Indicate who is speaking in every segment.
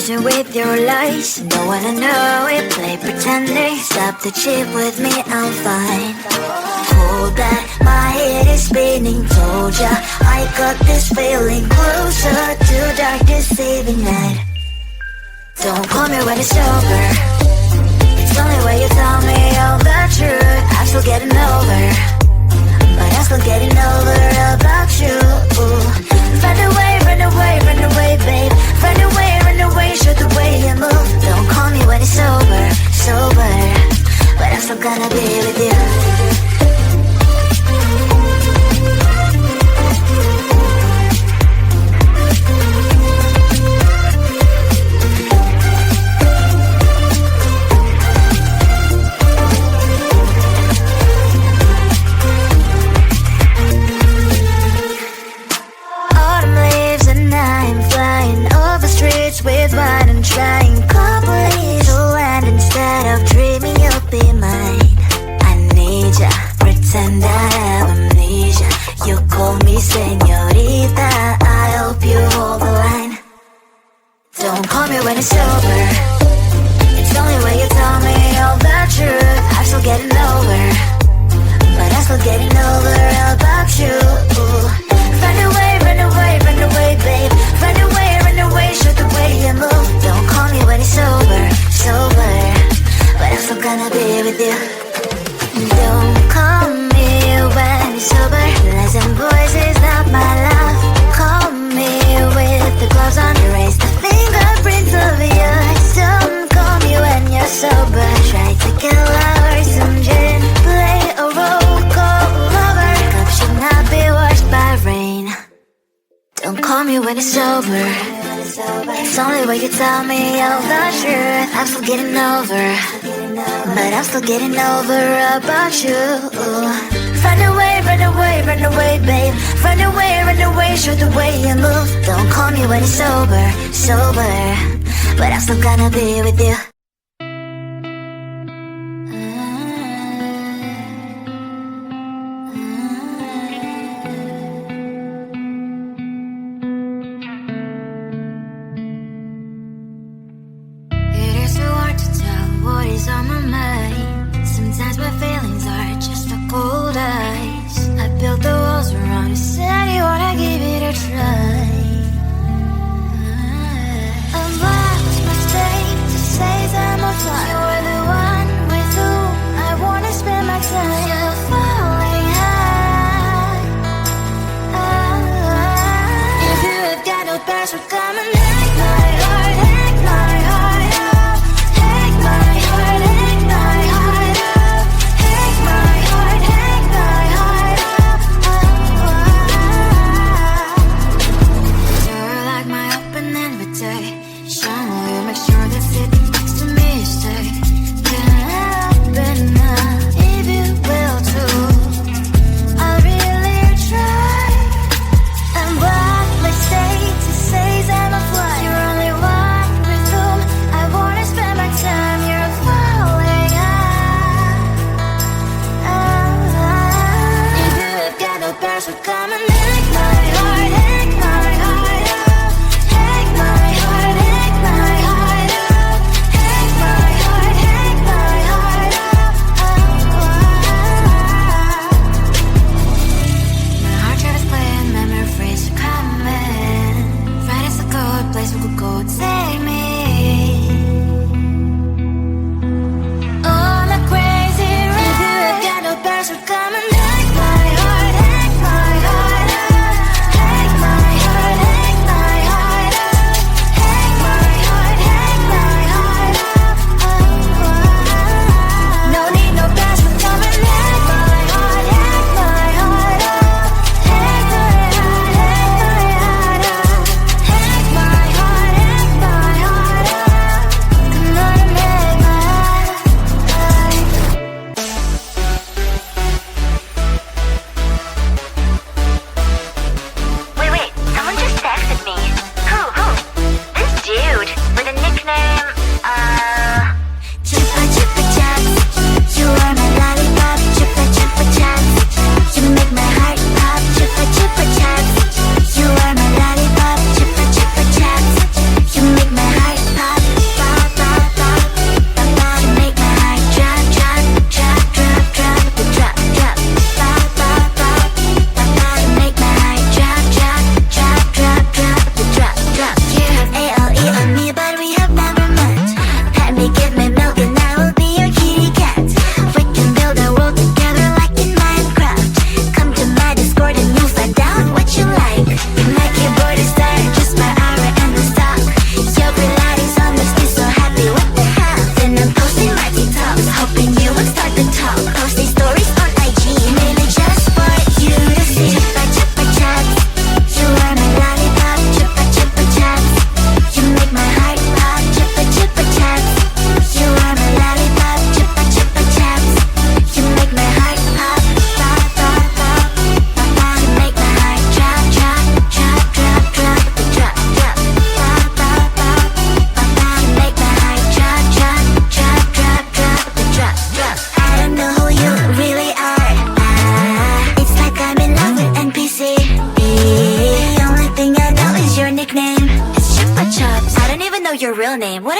Speaker 1: losing with your lies. Don't wanna know it, play pretending. Stop the chip with me, I'm fine. Hold back, my head is spinning. Told ya, I got this feeling. Closer to dark deceiving night. Don't call me when it's over. It's only when you tell me all the truth. I'm still getting over, but I'm still getting over about you. Run away, run away, run away, babe. Run away, show the way you move. Don't call me when it's over, sober, but I'm still gonna be with you. With wine and trying completely to land instead of dreaming you'll be mine. I need ya, pretend I have amnesia. You call me señorita, I hope you hold the line. Don't call me when it's over. It's only when you tell me all the truth. I'm still getting over, but I'm still getting over about you. Run away, run away, run away, babe. Run away, show the way you move. Don't call me when it's over, sober, but I'm still gonna be with you. Don't call me when it's over. Lies and voices, not my love. Call me with the gloves on. Erase the fingerprints of yours. Don't call me when you're sober. Try to kill hours, some gin. Play a role, call lover. Cup should not be washed by rain. Don't call me when it's over. It's only when you tell me all the truth. I'm still getting over, but I'm still getting over about you. Run away, run away, run away, babe. Run away, show the way you move. Don't call me when it's over, sober, but I'm still gonna be with you. On my mind, sometimes my feelings are just a cold ice. I built the walls around you, said you wanna give it a try. I've lost my state to say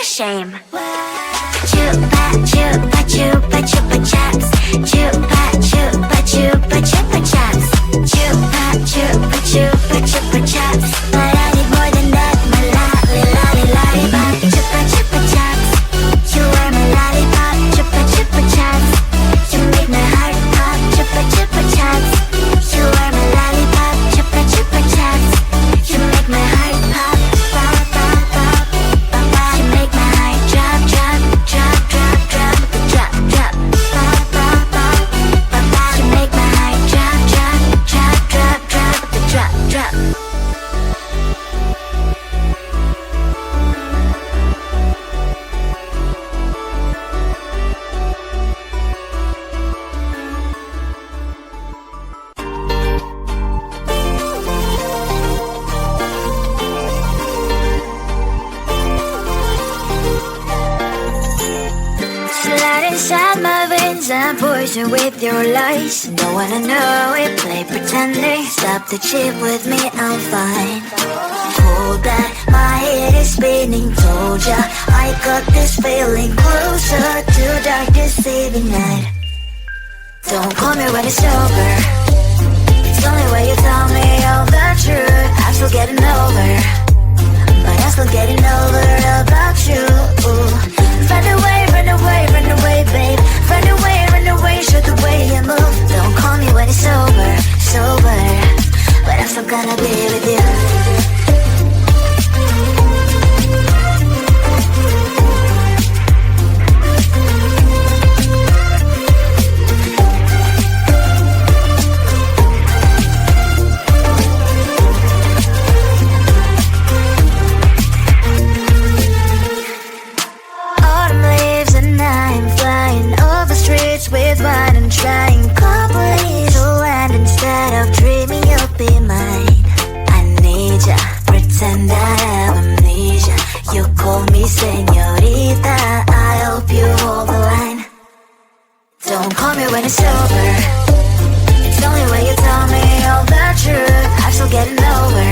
Speaker 1: their shame. Chupa chupa chupa chupa chaps. Chupa chupa chupa chupa chaps. Chupa chupa chupa chupa chaps. But I need more than that, my lollipop. Chupa chupa chaps. You are my lollipop. Chupa chupa chaps. You make my heart pop. Chupa chupa chaps. You are my lollipop. Chupa chupa chaps. You make my heart pop. Pop pop pop pop pop. You make my heart drop drop drop drop drop drop drop. Pop pop pop pop pop. You make my heart drop drop drop drop drop drop drop. Slide inside my veins and poison with your lies. Don't wanna know it, play pretending. Stop the chip with me, I'm fine. Hold that, my head is spinning. Told ya, I got this feeling closer to dark deceiving night. Don't call me when it's over. It's only when you tell me all the truth. I'm still getting over, but I'm still getting over about you. Run away, run away, run away, babe. Run away, show the way you move. Don't call me when it's over, sober, but I'm still gonna be with you. Autumn leaves and I'm flying over streets with wine and trying companies to land instead of dreaming you'll be mine. I need ya, pretend I have amnesia. You call me señorita, I hope you hold the line. Don't call me when it's over. It's only when you tell me all the truth. I'm still getting over,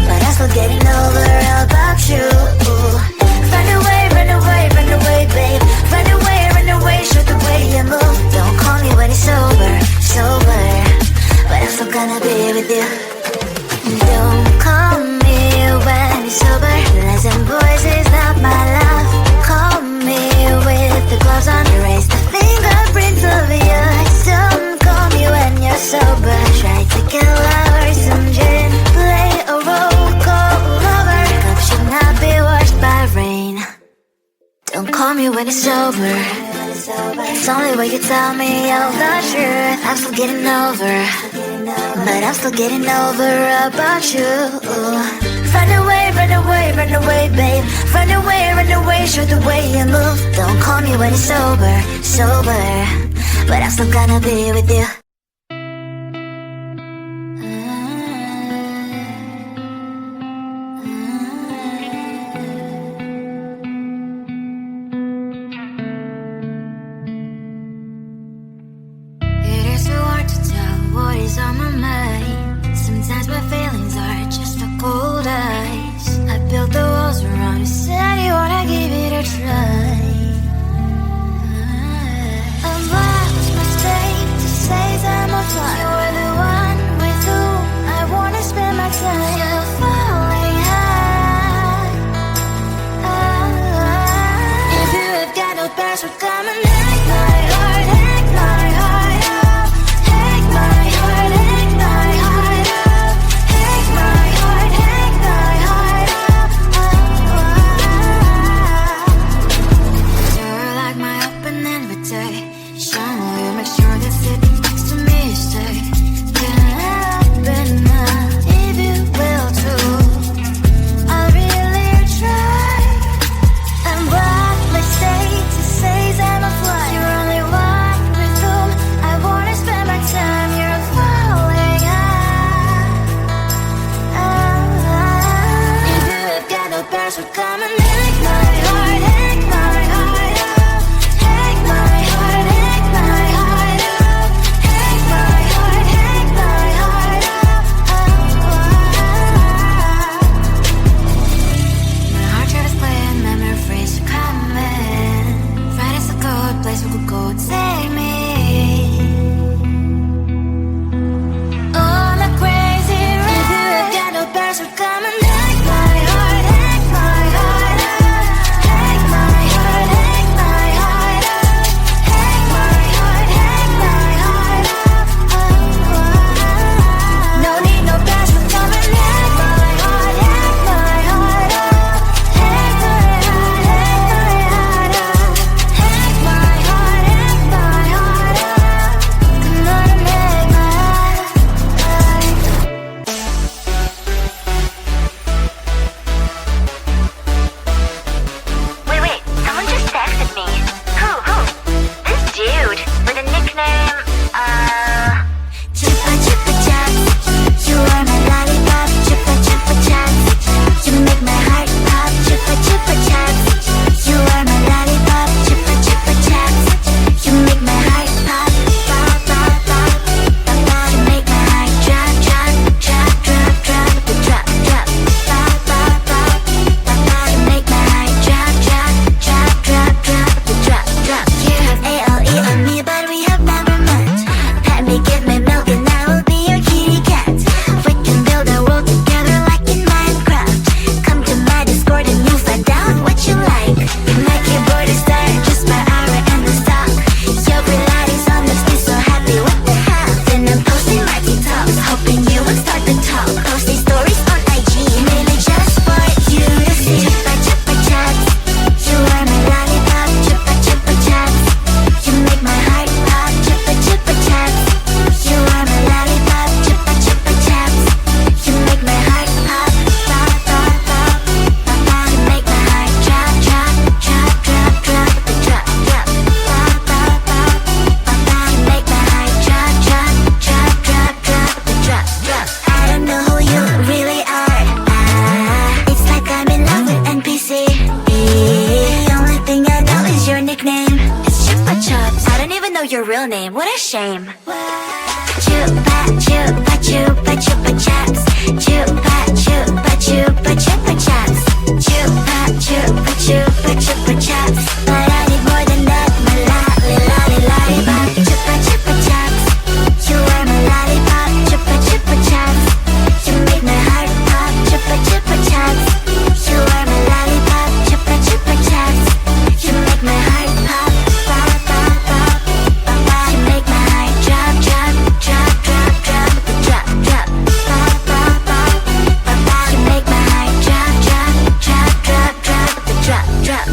Speaker 1: but I'm still getting over about you. Run away, run away, run away, babe. Run away, show the way you move. Don't call me when it's over, sober, but I'm still gonna be with you. Don't call me when it's over. Listen, boys is not my love. Call me with the gloves on. Erase the fingerprints of yours. Don't call me when you're sober. Try to get lover, some gin. Play a role, call lover. Cup should not be washed by rain. Don't call me when it's over. It's only when you tell me all the truth. I'm still getting over, but I'm still getting over about you. Run away, run away, run away, babe. Run away, show the way you move. Don't call me when it's over, sober, but I'm still gonna be with you. It is so hard to tell what is on my mind. Sometimes my feelings are just a cold ice. I built the walls around you, said you wanna give it a try. And what was my mistake to say that more time? You were the one with whom I wanna spend my time. You're falling high. If you have got no past, we're coming hack my heart, hack my heart out. Hack my heart, hack my heart out. Hack my heart, hack my heart out. You're like my open invitation. Will you make sure that sitting next to me you stay? Can't help it now, if you will too. I really try. And what mistakes to say that I'm your real name, what a shame. Chupa chupa chupa chupa chaps. Chupa chupa chupa chupa chaps. Chupa chupa chupa chupa chaps. But I need more than that, my lollipop. Chupa chupa chaps. You are my lollipop. Chupa chupa chaps. You make my heart pop. Chupa chupa chaps. You are my lollipop. Chupa chupa chaps. You make my heart pop. Pop pop pop pop pop. You make my heart drop drop drop drop drop drop drop. Pop pop pop pop pop. You make my heart drop drop drop drop drop drop drop.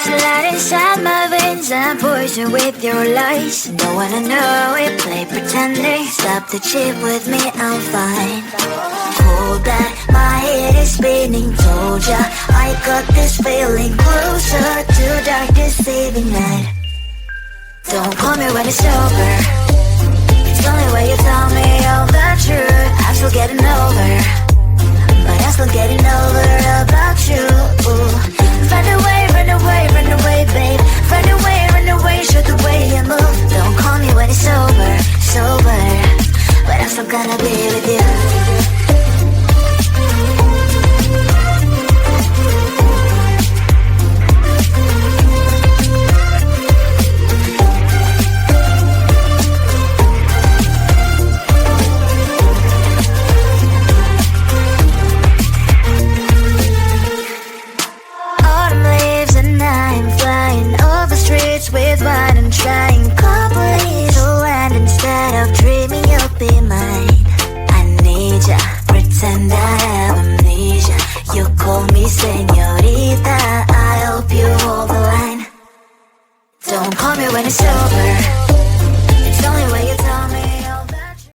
Speaker 1: Slide inside my veins and poison with your lies. Don't wanna know it, play pretending. Stop the chip with me, I'm fine. Hold back, my head is spinning. Told ya, I got this feeling. Closer to dark, deceiving night. Don't call me when it's over. It's the only way you tell me all the truth. I'm still getting over, but I'm still getting over about you. Run away, run away, run away, babe. Run away, show the way you move. Don't call me when it's over, sober, but I'm still gonna be with you. Autumn leaves and I'm flying over streets with wine and trying. Complete the land instead of dreaming you'll be mine. I need ya, pretend I have amnesia. You call me señorita, I hope you hold the line. Don't call me when it's over.